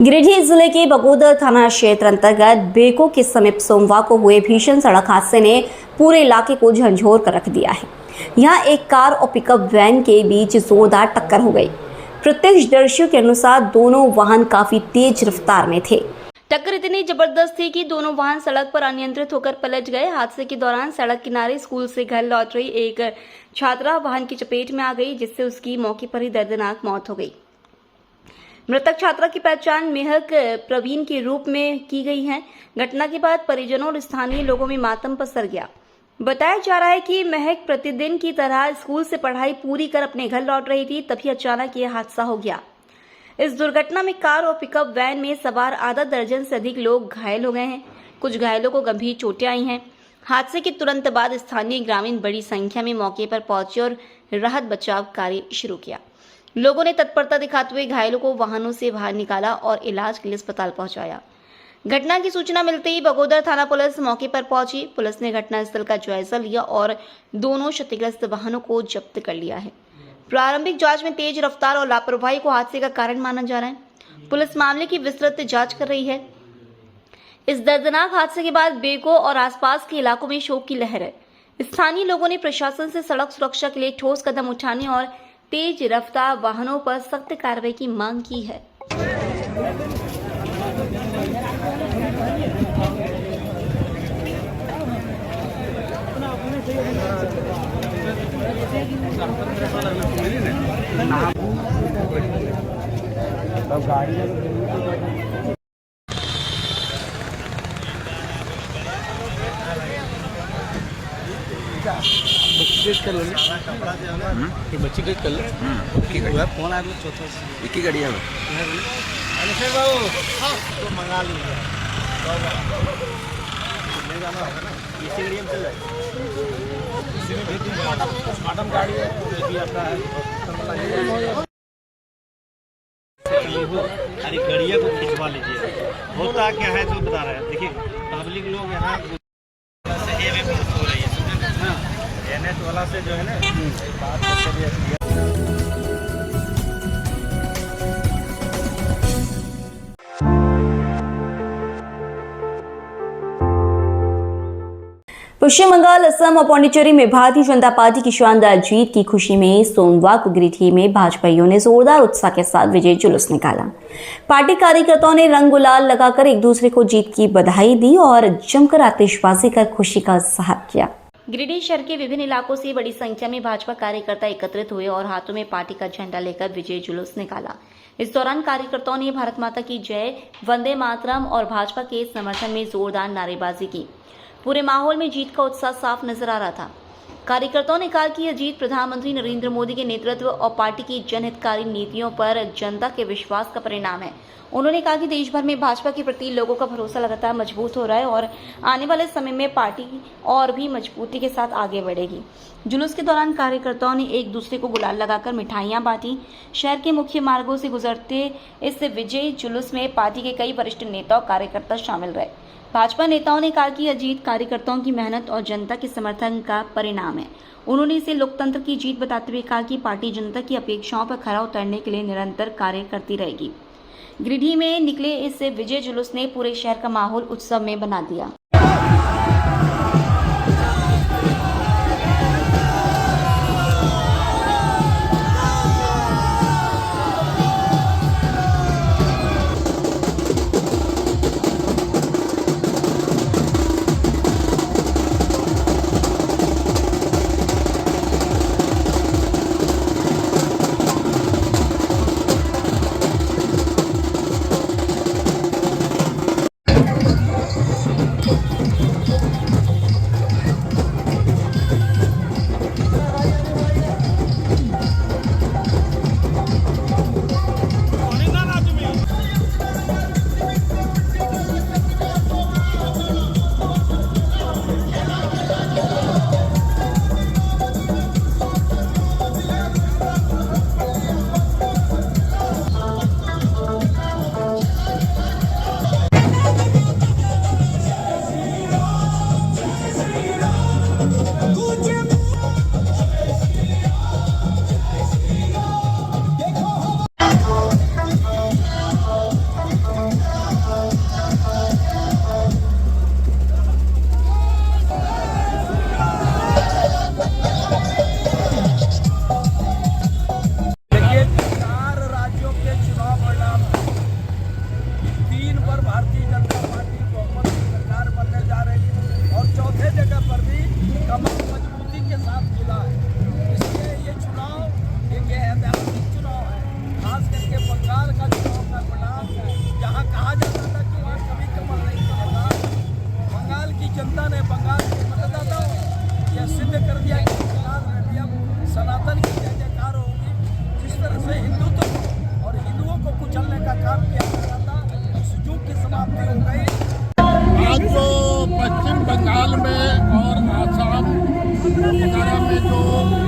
गिरिडीह जिले के बगोदर थाना क्षेत्र अंतर्गत बेको के समीप सोमवार को हुए भीषण सड़क हादसे ने पूरे इलाके को झंझोर कर रख दिया है। यहाँ एक कार और पिकअप वैन के बीच जोरदार टक्कर हो गई। प्रत्यक्षदर्शियों के अनुसार दोनों वाहन काफी तेज रफ्तार में थे। टक्कर इतनी जबरदस्त थी कि दोनों वाहन सड़क पर अनियंत्रित होकर पलट गए। हादसे के दौरान सड़क किनारे स्कूल से घर लौट रही एक छात्रा वाहन की चपेट में आ गई, जिससे उसकी मौके पर ही दर्दनाक मौत हो गई। मृतक छात्रा की पहचान मेहक प्रवीण के रूप में की गई है। घटना के बाद परिजनों और स्थानीय लोगों में मातम पसर गया। बताया जा रहा है कि महक प्रतिदिन की तरह स्कूल से पढ़ाई पूरी कर अपने घर लौट रही थी, तभी अचानक यह हादसा हो गया। इस दुर्घटना में कार और पिकअप वैन में सवार आधा दर्जन से अधिक लोग घायल हो गए हैं। कुछ घायलों को गंभीर चोटें आई हैं। हादसे के तुरंत बाद स्थानीय ग्रामीण बड़ी संख्या में मौके पर पहुंचे और राहत बचाव कार्य शुरू किया। लोगों ने तत्परता दिखाते हुए घायलों को वाहनों से बाहर निकाला और इलाज के लिए अस्पताल पहुंचाया। घटना की सूचना मिलते ही बगोदर थाना पुलिस मौके पर पहुंची। पुलिस ने घटनास्थल का जायजा लिया और दोनों क्षतिग्रस्त वाहनों को जब्त कर लिया है। प्रारंभिक जांच में तेज रफ्तार और लापरवाही को हादसे का कारण माना जा रहा है। पुलिस मामले की विस्तृत जांच कर रही है। इस दर्दनाक हादसे के बाद बेको और आसपास के इलाकों में शोक की लहर है। स्थानीय लोगों ने प्रशासन से सड़क सुरक्षा के लिए ठोस कदम उठाने और तेज रफ्तार वाहनों पर सख्त कार्रवाई की मांग की है। कर लो बच्ची डेट कर लो फोन आया चौथा एक ही गाड़ी है बाबू तो मंगा लीजिए ले जाना होगा ना इसी गाड़ी में चल जाए इसी में भेज दीजिए मैडम गाड़ी है ये भी आता है अरे गाड़िया को खिंचवा लीजिए। होता क्या है जो बता रहे हैं, देखिए पब्लिक लोग यहाँ हो रही है एनएच वाला से जो है ना बात करते पश्चिम बंगाल, असम और पांडिचेरी में भारतीय जनता पार्टी की शानदार जीत की खुशी में सोमवार को गिरिडीह में भाजपाइयों ने जोरदार उत्साह के साथ विजय जुलूस निकाला। पार्टी कार्यकर्ताओं ने रंग गुलाल लगाकर एक दूसरे को जीत की बधाई दी और जमकर आतिशबाजी कर खुशी का इजहार किया। गिरिडीह शहर के विभिन्न इलाकों से बड़ी संख्या में भाजपा कार्यकर्ता एकत्रित हुए और हाथों में पार्टी का झंडा लेकर विजय जुलूस निकाला। इस दौरान कार्यकर्ताओं ने भारत माता की जय, वंदे मातरम और भाजपा के समर्थन में जोरदार नारेबाजी की। पूरे माहौल में जीत का उत्साह साफ नजर आ रहा था। कार्यकर्ताओं ने कहा कि यह जीत प्रधानमंत्री नरेंद्र मोदी के नेतृत्व और पार्टी की जनहितकारी नीतियों पर जनता के विश्वास का परिणाम है। उन्होंने कहा कि देश भर में भाजपा के प्रति लोगों का भरोसा लगातार मजबूत हो रहा है और आने वाले समय में पार्टी और भी मजबूती के साथ आगे बढ़ेगी। जुलूस के दौरान कार्यकर्ताओं ने एक दूसरे को गुलाल लगाकर मिठाइयां बांटी। शहर के मुख्य मार्गों से गुजरते इस विजयी जुलूस में पार्टी के कई वरिष्ठ नेता और कार्यकर्ता शामिल रहे। भाजपा नेताओं ने कहा कि यह जीत कार्यकर्ताओं की मेहनत और जनता के समर्थन का परिणाम है। उन्होंने इसे लोकतंत्र की जीत बताते हुए कहा कि पार्टी जनता की अपेक्षाओं पर खरा उतरने के लिए निरंतर कार्य करती रहेगी। गिरिडीह में निकले इस विजय जुलूस ने पूरे शहर का माहौल उत्सव में बना दिया।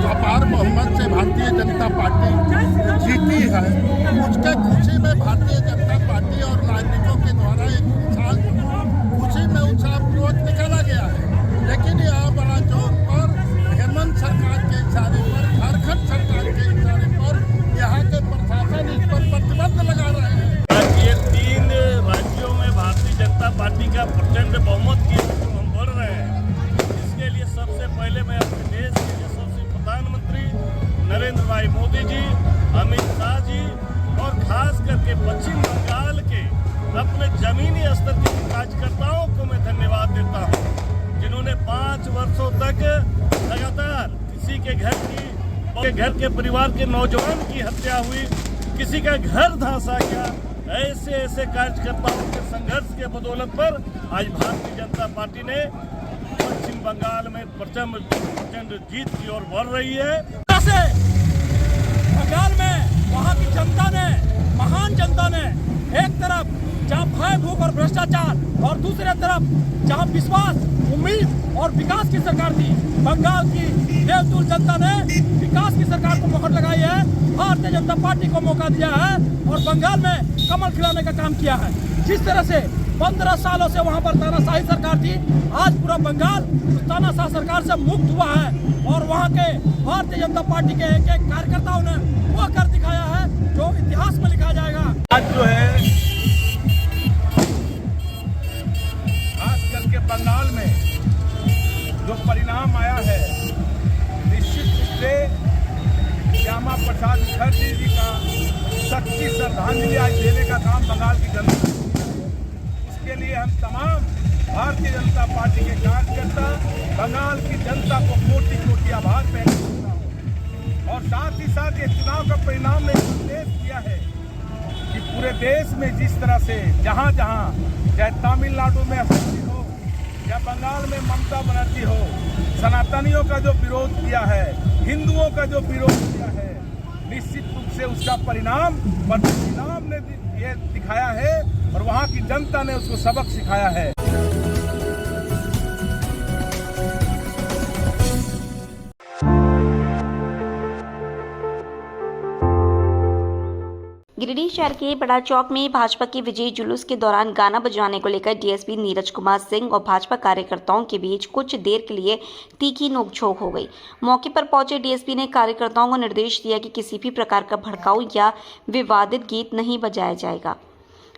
अपार बहुमत से भारतीय जनता पार्टी जीती है, उसके खुशी में भारतीय जनता पार्टी और नागरिकों के द्वारा एक विशाल खुशी में उत्साहपूर्वक निकाला गया है। लेकिन यहाँ बड़ा चौक पर हेमंत सरकार के इशारे पर, झारखंड सरकार के इशारे पर यहाँ के प्रशासन इस पर प्रतिबंध लगा रहे हैं। ये 3 राज्यों में भारतीय जनता पार्टी का प्रचंड बहुमत की हम बढ़ रहे हैं। इसके लिए सबसे पहले मैं अपने देश के यशस्वी प्रधानमंत्री नरेंद्र भाई मोदी जी, अमित शाह जी और खास करके पश्चिम बंगाल के अपने जमीनी स्तर के कार्यकर्ताओं को मैं धन्यवाद देता हूं, जिन्होंने 5 वर्षों तक लगातार किसी के घर के परिवार के नौजवान की हत्या हुई, किसी का घर धंसा गया, ऐसे कार्यकर्ताओं के संघर्ष के बदौलत पर आज भारतीय जनता पार्टी ने पश्चिम बंगाल में प्रचंड जीत की ओर बढ़ रही है। बंगाल में वहाँ की जनता ने, महान जनता ने, एक तरफ जहाँ भय भूख और भ्रष्टाचार और दूसरे तरफ जहाँ विश्वास, उम्मीद और विकास की सरकार थी, बंगाल की देवतुल जनता ने विकास की सरकार को मुहर लगाई है, भारतीय जनता पार्टी को मौका दिया है और बंगाल में कमल खिलाने का काम किया है। जिस तरह से 15 सालों से वहाँ पर तानाशाही सरकार थी, आज पूरा बंगाल उस तानाशाह सरकार से मुक्त हुआ है और वहाँ के भारतीय जनता पार्टी के एक कार्यकर्ताओं ने वो कर दिखाया है जो इतिहास में लिखा जाएगा। आज जो है खास करके बंगाल में जो परिणाम आया है, निश्चित रूप से श्यामा प्रसाद मुखर्जी जी का सच्ची श्रद्धांजलि आज देने का काम बंगाल की जनता, इसके लिए हम तमाम भारतीय जनता पार्टी के कार्यकर्ता बंगाल की जनता को कोटि कोटि आभार व्यक्त करता हूँ। और साथ ही साथ ये चुनाव का परिणाम ने संदेश दिया है कि पूरे देश में जिस तरह से जहाँ जहाँ, चाहे तमिलनाडु में असली हो या बंगाल में ममता बनर्जी हो, सनातनियों का जो विरोध किया है, हिंदुओं का जो विरोध किया है, निश्चित रूप से उसका परिणाम ने ये दिखाया है और वहाँ की जनता ने उसको सबक सिखाया है। गिरिडीह शहर के बड़ा चौक में भाजपा के विजय जुलूस के दौरान गाना बजाने को लेकर डीएसपी नीरज कुमार सिंह और भाजपा कार्यकर्ताओं के बीच कुछ देर के लिए तीखी नोकझोंक हो गई। मौके पर पहुंचे डीएसपी ने कार्यकर्ताओं को निर्देश दिया कि किसी भी प्रकार का भड़काऊ या विवादित गीत नहीं बजाया जाएगा।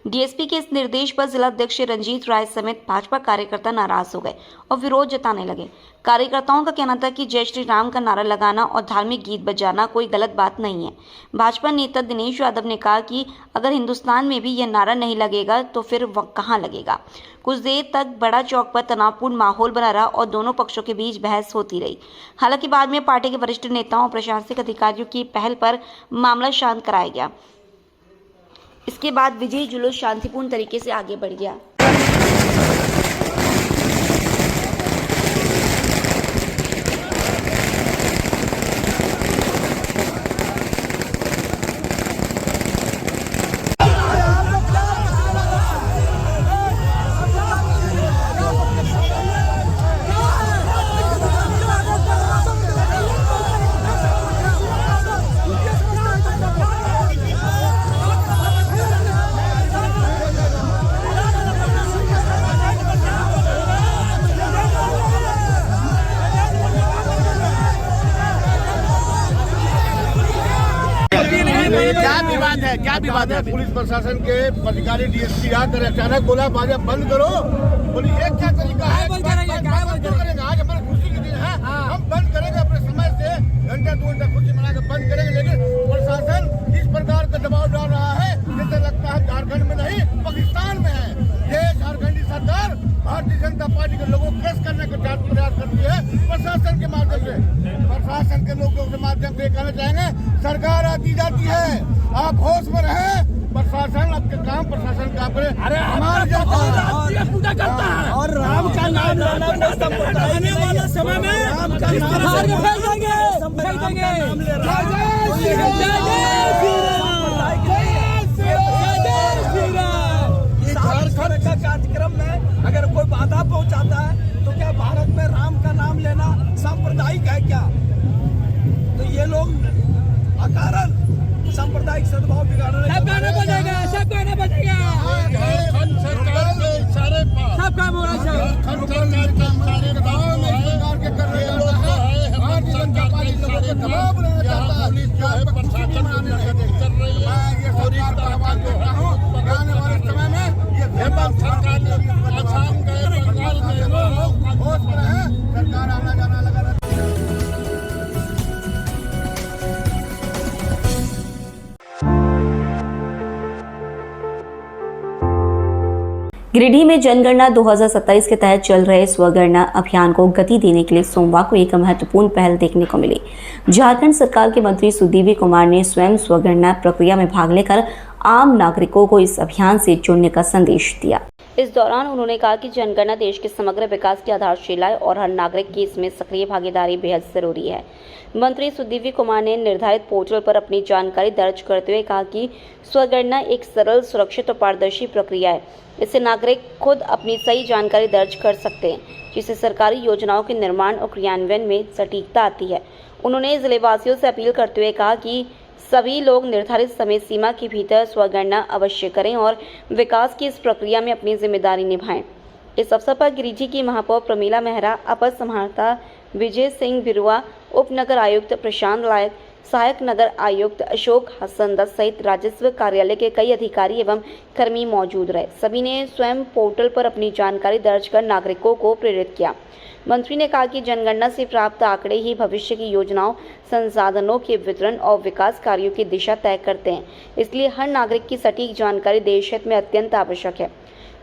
डीएसपी के इस निर्देश पर जिला अध्यक्ष रंजीत राय समेत भाजपा कार्यकर्ता नाराज हो गए और विरोध जताने लगे। कार्यकर्ताओं का कहना था कि जय श्री राम का नारा लगाना और धार्मिक गीत बजाना कोई गलत बात नहीं है। भाजपा नेता दिनेश यादव ने कहा कि अगर हिंदुस्तान में भी यह नारा नहीं लगेगा तो फिर वह कहाँ लगेगा। कुछ देर तक बड़ा चौक पर तनावपूर्ण माहौल बना रहा और दोनों पक्षों के बीच बहस होती रही। हालांकि बाद में पार्टी के वरिष्ठ नेताओं और प्रशासनिक अधिकारियों की पहल पर मामला शांत कराया गया। इसके बाद विजयी जुलूस शांतिपूर्ण तरीके से आगे बढ़ गया। क्या विवाद है? पुलिस प्रशासन के अधिकारी डीएसपी आकर अचानक बोला बाजा बंद करो। बोली ये क्या तरीका है? आज हमारे खुशी के दिन है, हम बंद करेंगे अपने समय से, घंटा 2 घंटा खुशी मना के बंद करेंगे। लेकिन प्रशासन इस प्रकार का दबाव डाल रहा है जैसे लगता है झारखंड में नहीं पाकिस्तान में है। ये झारखंडी सरकार भारतीय जनता पार्टी के लोगों को केस करने का प्रयास करती है प्रशासन के माध्यम से। प्रशासन के लोगों के माध्यम से कहना चाहेंगे, सरकार आती जाती है, आप होश में रहें। प्रशासन आपके काम प्रशासन काम करे। अरे हमारे पूजा करता है और राम का नाम लेना आने वाले समय में राम का झारखंड का कार्यक्रम में अगर कोई बाधा पहुंचाता है तो क्या भारत में राम का नाम लेना सांप्रदायिक है क्या? ये लोग अकारण सांप्रदायिक सद्भाव बिगाड़ रहे हैं। सब गाना बजेगा, सब गाना बजेगा। सरकार के इशारे पर सब काम हो रहा है। सरकार के इशारे के कर रहे हैं। भारतीय जनता पार्टी लोगों को दबाव बनाना चाहता है। पुलिस जो है प्रशासन कर रही है और इस तरह जो है आने वाले समय में ये हेमंत सरकार ने आसाम गए, बंगाल गए, लोग होश में है। सरकार आना जाना लगा रहता है। गिरिडीह में जनगणना 2027 के तहत चल रहे स्वगणना अभियान को गति देने के लिए सोमवार को एक महत्वपूर्ण पहल देखने को मिली। झारखंड सरकार के मंत्री सुदीव्य कुमार ने स्वयं स्वगणना प्रक्रिया में भाग लेकर आम नागरिकों को इस अभियान से जुड़ने का संदेश दिया। इस दौरान उन्होंने कहा कि जनगणना देश के समग्र विकास की आधारशिला है और हर नागरिक की इसमें सक्रिय भागीदारी बेहद जरूरी है। मंत्री सुदीव्य कुमार ने निर्धारित पोर्टल पर अपनी जानकारी दर्ज करते हुए कहा कि स्वगणना एक सरल, सुरक्षित और पारदर्शी प्रक्रिया है। इससे नागरिक खुद अपनी सही जानकारी दर्ज कर सकते हैं, जिससे सरकारी योजनाओं के निर्माण और क्रियान्वयन में सटीकता आती है। उन्होंने जिलेवासियों से अपील करते हुए कहा कि सभी लोग निर्धारित समय सीमा के भीतर स्वगणना अवश्य करें और विकास की इस प्रक्रिया में अपनी जिम्मेदारी निभाएं। इस अवसर पर गिरिडीह की महापौर प्रमीला मेहरा, अपर समाहर्ता विजय सिंह बिरुआ, उप नगर आयुक्त प्रशांत लायक, सहायक नगर आयुक्त अशोक हसन दत्त सहित राजस्व कार्यालय के कई अधिकारी एवं कर्मी मौजूद रहे। सभी ने स्वयं पोर्टल पर अपनी जानकारी दर्ज कर नागरिकों को प्रेरित किया। मंत्री ने कहा कि जनगणना से प्राप्त आंकड़े ही भविष्य की योजनाओं, संसाधनों के वितरण और विकास कार्यों की दिशा तय करते हैं। इसलिए हर नागरिक की सटीक जानकारी देश हित में अत्यंत आवश्यक है।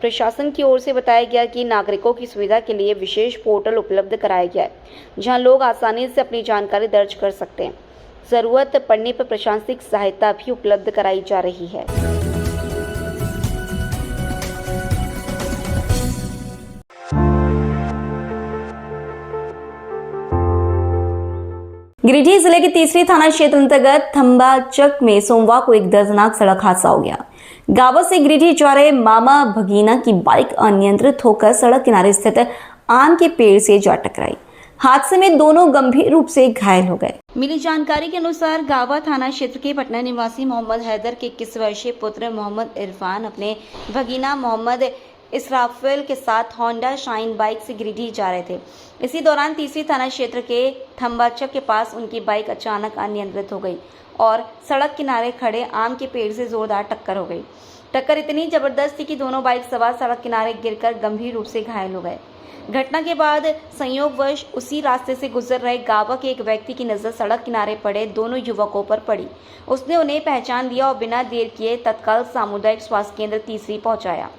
प्रशासन की ओर से बताया गया कि नागरिकों की सुविधा के लिए विशेष पोर्टल उपलब्ध कराया गया है, जहां लोग आसानी से अपनी जानकारी दर्ज कर सकते हैं। जरूरत पड़ने पर प्रशासनिक सहायता भी उपलब्ध कराई जा रही है। गिरिडीह जिले के तीसरी थाना क्षेत्र अंतर्गत थम्बाचक में सोमवार को एक दर्दनाक सड़क हादसा हो गया। गावा से गिरिडीह जा रहे मामा भगीना की बाइक अनियंत्रित होकर सड़क किनारे स्थित आम के पेड़ से जा टकराई। हादसे में दोनों गंभीर रूप से घायल हो गए। मिली जानकारी के अनुसार गावा थाना क्षेत्र के पटना निवासी मोहम्मद हैदर के 21 वर्षीय पुत्र मोहम्मद इरफान अपने भगीना मोहम्मद इसराफिल के साथ होंडा शाइन बाइक से गिरिडीह जा रहे थे। इसी दौरान तीसरी थाना क्षेत्र के थम्बाचक के पास उनकी बाइक अचानक अनियंत्रित हो गई और सड़क किनारे खड़े आम के पेड़ से जोरदार टक्कर हो गई। टक्कर इतनी जबरदस्त थी कि दोनों बाइक सवार सड़क किनारे गिरकर गंभीर रूप से घायल हो गए। घटना के बाद संयोगवश उसी रास्ते से गुजर रहे गावा के एक व्यक्ति की नजर सड़क किनारे पड़े दोनों युवकों पर पड़ी। उसने उन्हें पहचान लिया और बिना देर किए तत्काल सामुदायिक स्वास्थ्य केंद्र तीसरी पहुंचाया।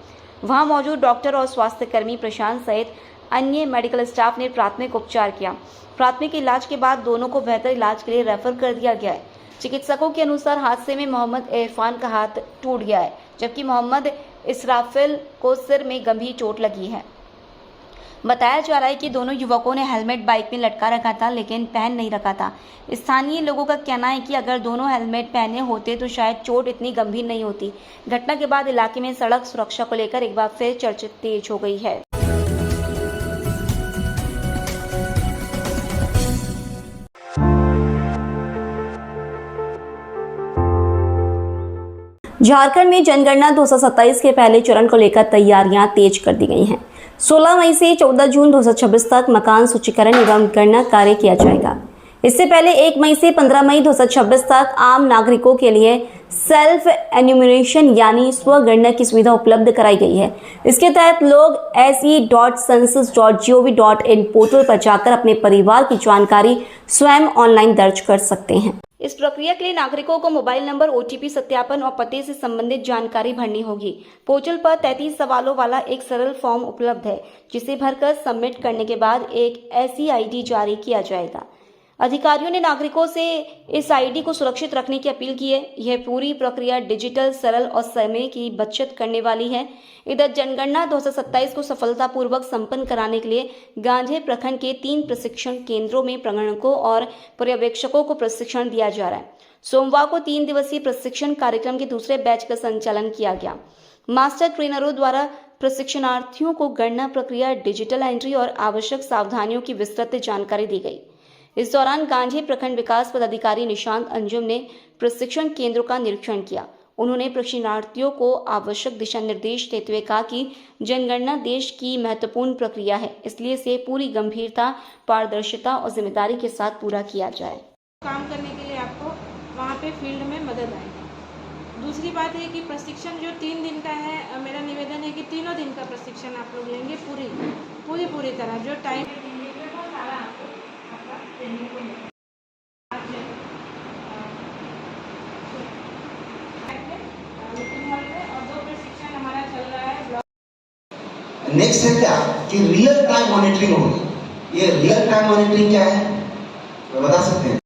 वहां मौजूद डॉक्टर और स्वास्थ्य कर्मी प्रशांत सहित अन्य मेडिकल स्टाफ ने प्राथमिक उपचार किया। प्राथमिक इलाज के बाद दोनों को बेहतर इलाज के लिए रेफर कर दिया गया है। चिकित्सकों के अनुसार हादसे में मोहम्मद इरफान का हाथ टूट गया है, जबकि मोहम्मद इसराफिल को सिर में गंभीर चोट लगी है। बताया जा रहा है कि दोनों युवकों ने हेलमेट बाइक में लटका रखा था, लेकिन पहन नहीं रखा था। स्थानीय लोगों का कहना है कि अगर दोनों हेलमेट पहने होते तो शायद चोट इतनी गंभीर नहीं होती। घटना के बाद इलाके में सड़क सुरक्षा को लेकर एक बार फिर चर्चा तेज हो गई है। झारखंड में जनगणना 2027 के पहले चरण को लेकर तैयारियां तेज कर दी गई हैं। 16 मई से 14 जून 2026 तक मकान सूचीकरण एवं गणना कार्य किया जाएगा। इससे पहले 1 मई से 15 मई 2026 तक आम नागरिकों के लिए सेल्फ एन्यूमरेशन यानी स्वगणना की सुविधा उपलब्ध कराई गई है। इसके तहत लोग se.census.gov.in पोर्टल पर जाकर अपने परिवार की जानकारी स्वयं ऑनलाइन दर्ज कर सकते हैं। इस प्रक्रिया के लिए नागरिकों को मोबाइल नंबर, OTP सत्यापन और पते से संबंधित जानकारी भरनी होगी। पोर्टल पर 33 सवालों वाला एक सरल फॉर्म उपलब्ध है, जिसे भरकर सबमिट करने के बाद एक ऐसी ID जारी किया जाएगा। अधिकारियों ने नागरिकों से इस ID को सुरक्षित रखने की अपील की है। यह पूरी प्रक्रिया डिजिटल, सरल और समय की बचत करने वाली है। इधर जनगणना 2027 को सफलतापूर्वक संपन्न कराने के लिए गांधी प्रखंड के 3 प्रशिक्षण केंद्रों में प्रगणकों और पर्यवेक्षकों को प्रशिक्षण दिया जा रहा है। सोमवार को 3 दिवसीय प्रशिक्षण कार्यक्रम के दूसरे बैच का संचालन किया गया। मास्टर ट्रेनरों द्वारा प्रशिक्षणार्थियों को गणना प्रक्रिया, डिजिटल एंट्री और आवश्यक सावधानियों की विस्तृत जानकारी दी गई। इस दौरान गांधी प्रखंड विकास पदाधिकारी निशांत अंजुम ने प्रशिक्षण केंद्रों का निरीक्षण किया। उन्होंने प्रशिक्षणार्थियों को आवश्यक दिशा निर्देश देते हुए कहा कि जनगणना देश की महत्वपूर्ण प्रक्रिया है, इसलिए इसे पूरी गंभीरता, पारदर्शिता और जिम्मेदारी के साथ पूरा किया जाए। काम करने के लिए आपको वहाँ पे फील्ड में मदद आएगी। दूसरी बात है कि प्रशिक्षण जो 3 दिन का है, मेरा निवेदन है कि तीनों दिन का प्रशिक्षण आप लोग लेंगे पूरी तरह जो टाइम वो सारा आपका ट्रेनिंग को मिलेगा। मीटिंग हॉल में और 2 प्रशिक्षण हमारा चल रहा है। नेक्स्ट है क्या कि रियल टाइम मॉनिटरिंग होगी। ये रियल टाइम मॉनिटरिंग क्या है तो बता सकते हैं?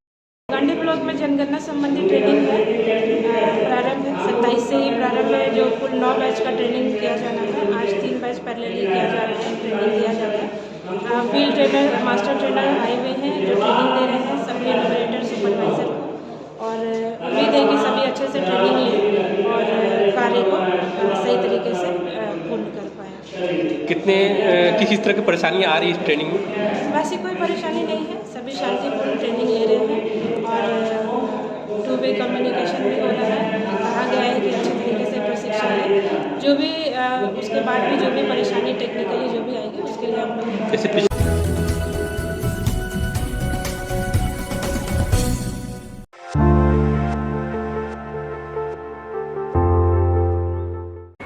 गांधी ब्लॉक में जनगणना संबंधी ट्रेनिंग है, प्रारंभ 27 से ही प्रारंभ है, जो कुल 9 बैच का ट्रेनिंग किया जाना है। आज 3 बैच पैरेलली किया जा रहा है, ट्रेनिंग दिया जा रहा है। फील्ड ट्रेनर, मास्टर ट्रेनर आए हुए हैं जो ट्रेनिंग दे रहे हैं सभी एनुमरेटर, सुपरवाइजर को, और उम्मीद है कि सभी अच्छे से ट्रेनिंग लें और कार्य को सही तरीके से पूर्ण कर पाएँ। किस तरह की परेशानियाँ आ रही है इस ट्रेनिंग में? वैसी कोई परेशानी नहीं है, सभी शांतिपूर्ण ट्रेनिंग ले रहे हैं और 2 वे कम्युनिकेशन भी हो रहा है। कहा गया है कि अच्छे तरीके से प्रशिक्षण है, जो भी उसके बाद भी जो भी परेशानी टेक्निकली जो भी आएगी उसके लिए हम लोग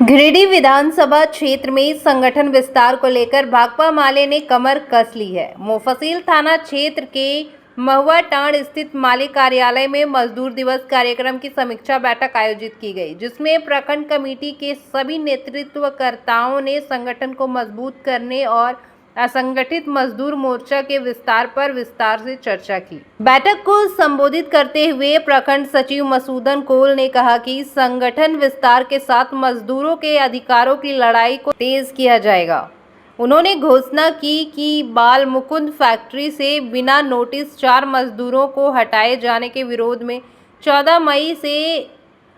गिरिडीह विधानसभा क्षेत्र में संगठन विस्तार को लेकर भाकपा माले ने कमर कस ली है। मुफस्सिल थाना क्षेत्र के महुआ टांड स्थित माले कार्यालय में मजदूर दिवस कार्यक्रम की समीक्षा बैठक आयोजित की गई, जिसमें प्रखंड कमेटी के सभी नेतृत्वकर्ताओं ने संगठन को मजबूत करने और असंगठित मजदूर मोर्चा के विस्तार पर विस्तार से चर्चा की। बैठक को संबोधित करते हुए प्रखंड सचिव मसूदन कोल ने कहा कि संगठन विस्तार के साथ मजदूरों के अधिकारों की लड़ाई को तेज किया जाएगा। उन्होंने घोषणा की कि बाल मुकुंद फैक्ट्री से बिना नोटिस 4 मजदूरों को हटाए जाने के विरोध में 14 मई से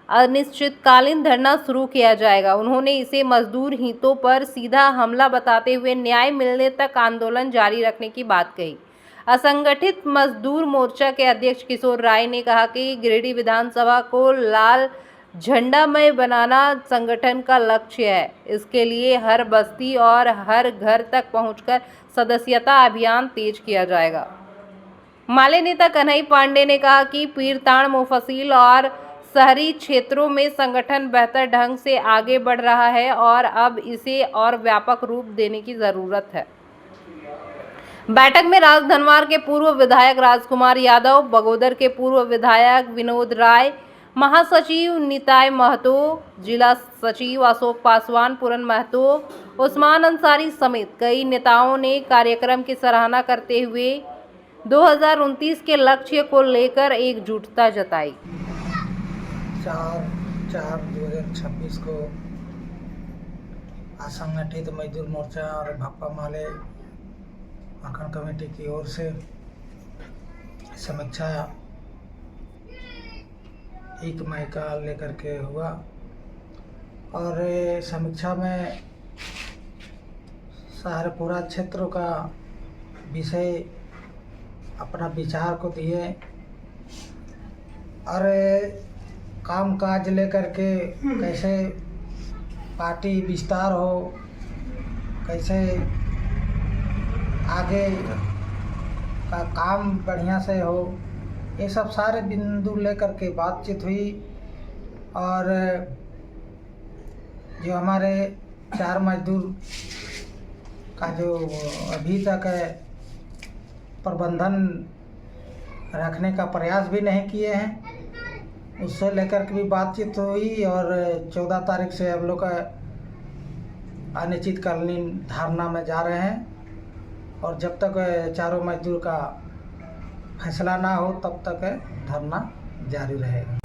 अनिश्चितकालीन धरना शुरू किया जाएगा। उन्होंने इसे मजदूर हितों पर सीधा हमला बताते हुए न्याय मिलने तक आंदोलन जारी रखने की बात कही। असंगठित मजदूर मोर्चा के अध्यक्ष किशोर राय ने कहा कि गिरिडीह विधानसभा को लाल झंडामय बनाना संगठन का लक्ष्य है। इसके लिए हर बस्ती और हर घर तक पहुंचकर सदस्यता अभियान तेज किया जाएगा। माले नेता कन्हई पांडे ने कहा कि पीरताड़, मुफस्सिल और शहरी क्षेत्रों में संगठन बेहतर ढंग से आगे बढ़ रहा है और अब इसे और व्यापक रूप देने की जरूरत है। बैठक में राजधनवार के पूर्व विधायक राजकुमार यादव, बगोदर के पूर्व विधायक विनोद राय, महासचिव निताय महतो, जिला सचिव अशोक पासवान, पूरन महतो, उस्मान अंसारी समेत कई नेताओं ने कार्यक्रम की सराहना करते हुए 2029 के लक्ष्य को लेकर एकजुटता जताई। 4/4/2026 को असंगठित मजदूर मोर्चा और भाकपा माले प्रखंड कमेटी की ओर से समीक्षा 1 मई का लेकर के हुआ और समीक्षा में सारे पूरा क्षेत्र का विषय अपना विचार को दिए और काम काज लेकर के कैसे पार्टी विस्तार हो, कैसे आगे का काम बढ़िया से हो, ये सब सारे बिंदु लेकर के बातचीत हुई। और जो हमारे 4 मजदूर का जो अभी तक प्रबंधन रखने का प्रयास भी नहीं किए हैं, उससे लेकर के भी बातचीत हुई और 14 तारीख से हम लोग अनिश्चितकालीन धरना में जा रहे हैं और जब तक 4 मजदूर का फैसला ना हो तब तक धरना जारी रहेगा।